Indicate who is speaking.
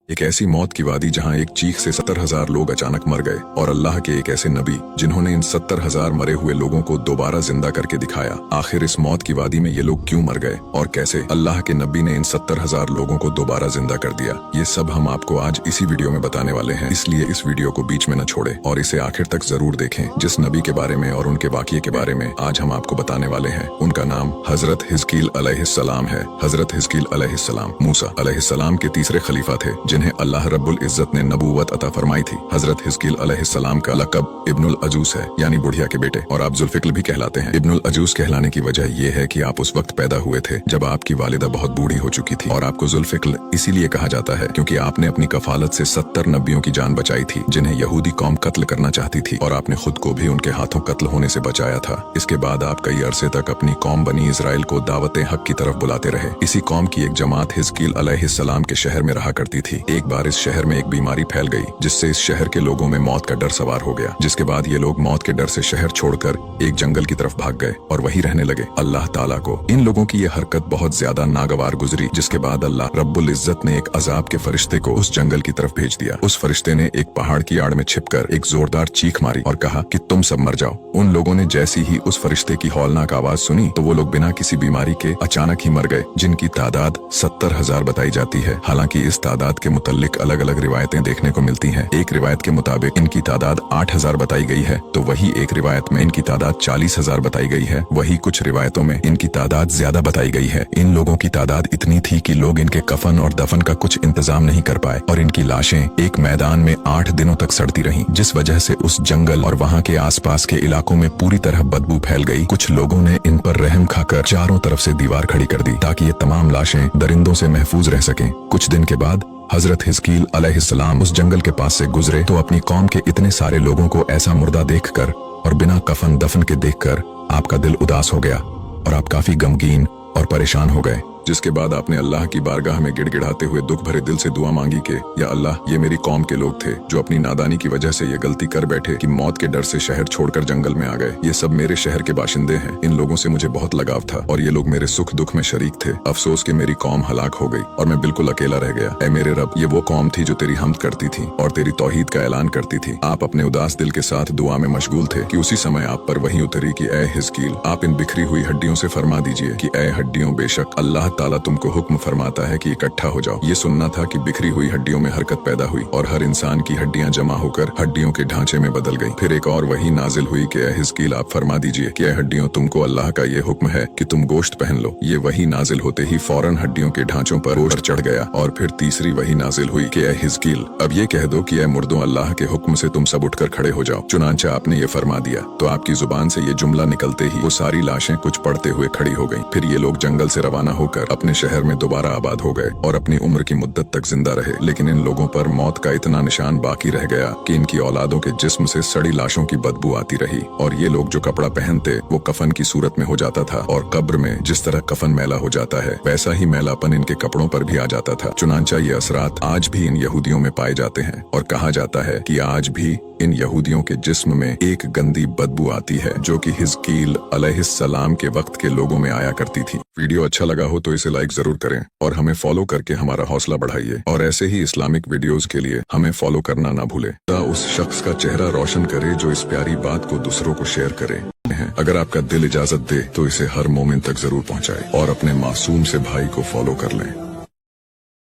Speaker 1: एक ऐसी मौत की वादी जहां एक चीख से 70,000 लोग अचानक मर गए और अल्लाह के एक ऐसे नबी जिन्होंने इन 70,000 मरे हुए लोगों को दोबारा जिंदा करके दिखाया। आखिर इस मौत की वादी में ये लोग क्यों मर गए और कैसे अल्लाह के नबी ने इन 70,000 लोगों को दोबारा जिंदा कर दिया, ये सब हम आपको आज इसी वीडियो में बताने वाले हैं। इसलिए इस वीडियो को बीच में न छोड़े और इसे आखिर तक जरूर देखें। जिस नबी के बारे में और उनके वाक़ये के बारे में आज हम आपको बताने वाले हैं, उनका नाम हजरत हिजकील अलैहिस्सलाम है। हजरत हिजकील अलैहिस्सलाम मूसा अलैहिस्सलाम के तीसरे खलीफा थे जिन्हें अल्लाह रब्बुल इज्जत ने नबूवत अता फरमाई थी। हजरत हिजकील अलैहिस्सलाम का लक़ब इब्नुल अजूस है, यानी बुढ़िया के बेटे, और आप जुल्फ़िक्र भी कहलाते हैं। इब्नुल अजूस कहलाने की वजह यह है कि आप उस वक्त पैदा हुए थे जब आपकी वालिदा बहुत बूढ़ी हो चुकी थी, और आपको जुल्फ़िक्र इसीलिए कहा जाता है क्योंकि आपने अपनी कफालत से 70 नबियों की जान बचाई थी जिन्हें यहूदी कौम कत्ल करना चाहती थी, और आपने खुद को भी उनके हाथों कत्ल होने से बचाया था। इसके बाद आप कई अरसे तक अपनी कौम बनी इजराइल को दावत हक की तरफ बुलाते रहे। इसी कौम की एक जमात हिजकील अलैहिस्सलाम के शहर में रहा करती थी। एक बार इस शहर में एक बीमारी फैल गई जिससे इस शहर के लोगों में मौत का डर सवार हो गया, जिसके बाद ये लोग मौत के डर से शहर छोड़कर एक जंगल की तरफ भाग गए और वहीं रहने लगे। अल्लाह ताला को इन लोगों की ये हरकत बहुत ज्यादा नागवार गुजरी, जिसके बाद अल्लाह रब्बुल इज्जत ने एक अजाब के फरिश्ते को उस जंगल की तरफ भेज दिया। उस फरिश्ते ने एक पहाड़ की आड़ में छिपकर एक जोरदार चीख मारी और कहा कि तुम सब मर जाओ। उन लोगों ने जैसी ही उस फरिश्ते की हौलनाक आवाज सुनी तो वो लोग बिना किसी बीमारी के अचानक ही मर गए, जिनकी तादाद 70,000 बताई जाती है। हालांकि इस तादाद के मुताल्लिक अलग अलग रिवायतें देखने को मिलती हैं। एक रिवायत के मुताबिक इनकी तादाद 8,000 बताई गई है, तो वही एक रिवायत में इनकी तादाद 40,000 बताई गई है। वही कुछ रिवायतों में इनकी तादाद ज्यादा बताई गई है। इन लोगों की तादाद इतनी थी कि लोग इनके कफन और दफन का कुछ इंतजाम नहीं कर पाए और इनकी लाशें एक मैदान में 8 दिनों तक सड़ती रहीं, जिस वजह से उस जंगल और वहाँ के आसपास के इलाकों में पूरी तरह बदबू फैल गई। कुछ लोगों ने इन पर रहम खाकर चारों तरफ से दीवार खड़ी कर दी ताकि ये तमाम लाशें दरिंदों से महफूज रह सकें। कुछ दिन के बाद हजरत हिजकील अलैहिस्सलाम उस जंगल के पास से गुजरे तो अपनी कौम के इतने सारे लोगों को ऐसा मुर्दा देखकर और बिना कफन दफन के देखकर आपका दिल उदास हो गया और आप काफी गमगीन और परेशान हो गए, जिसके बाद आपने अल्लाह की बारगाह में गिड़गिड़ाते हुए दुख भरे दिल से दुआ मांगी कि या अल्लाह, ये मेरी कौम के लोग थे जो अपनी नादानी की वजह से ये गलती कर बैठे कि मौत के डर से शहर छोड़कर जंगल में आ गए। ये सब मेरे शहर के बाशिंदे हैं। इन लोगों से मुझे बहुत लगाव था और ये लोग मेरे सुख दुख में शरीक थे। अफसोस कि मेरी कौम हलाक हो गई और मैं बिल्कुल अकेला रह गया। ऐ मेरे रब, ये वो कौम थी जो तेरी हम्द करती थी और तेरी तौहीद का ऐलान करती थी। आप अपने उदास दिल के साथ दुआ में मशगूल थे कि उसी समय आप पर वही उतरी कि ऐ हिजकील, आप इन बिखरी हुई हड्डियों से फरमा दीजिए कि ऐ हड्डियों, बेशक अल्लाह ताला तुमको हुक्म फरमाता है कि इकट्ठा हो जाओ। ये सुनना था कि बिखरी हुई हड्डियों में हरकत पैदा हुई और हर इंसान की हड्डियां जमा होकर हड्डियों के ढांचे में बदल गई। फिर एक और वही नाजिल हुई कि ऐ हिजकील, आप फरमा दीजिए कि ऐ हड्डियों, तुमको अल्लाह का ये हुक्म है कि तुम गोश्त पहन लो। ये वही नाजिल होते ही फौरन हड्डियों के ढांचों पर गोश्त चढ़ गया। और फिर तीसरी वही नाजिल हुई कि ऐ हिजकील, अब ये कह दो कि ऐ मुर्दों, अल्लाह के हुक्म से तुम सब उठकर खड़े हो जाओ। चुनांचे आपने ये फरमा दिया तो आपकी जुबान से ये जुमला निकलते ही वो सारी लाशें कुछ पड़ते हुए खड़ी हो गईं। फिर ये लोग जंगल से रवाना होकर अपने शहर में दोबारा आबाद हो गए और अपनी उम्र की मुद्दत तक जिंदा रहे। लेकिन इन लोगों पर मौत का इतना निशान बाकी रह गया कि इनकी औलादों के जिस्म से सड़ी लाशों की बदबू आती रही और ये लोग जो कपड़ा पहनते वो कफन की सूरत में हो जाता था और कब्र में जिस तरह कफन मैला हो जाता है वैसा ही मैलापन इनके कपड़ों पर भी आ जाता था। चुनांचा ये असरात आज भी इन यहूदियों में पाए जाते हैं और कहा जाता है कि आज भी इन यहूदियों के जिस्म में एक गंदी बदबू आती है जो कि हिजकील अलैहिस्सलाम के वक्त के लोगों में आया करती थी। वीडियो अच्छा लगा हो तो इसे लाइक जरूर करें और हमें फॉलो करके हमारा हौसला बढ़ाइए और ऐसे ही इस्लामिक वीडियोस के लिए हमें फॉलो करना ना भूलें। उस शख्स का चेहरा रोशन करे जो इस प्यारी बात को दूसरों को शेयर करे। अगर आपका दिल इजाजत दे तो इसे हर मोमिन तक जरूर पहुंचाए और अपने मासूम से भाई को फॉलो कर लें।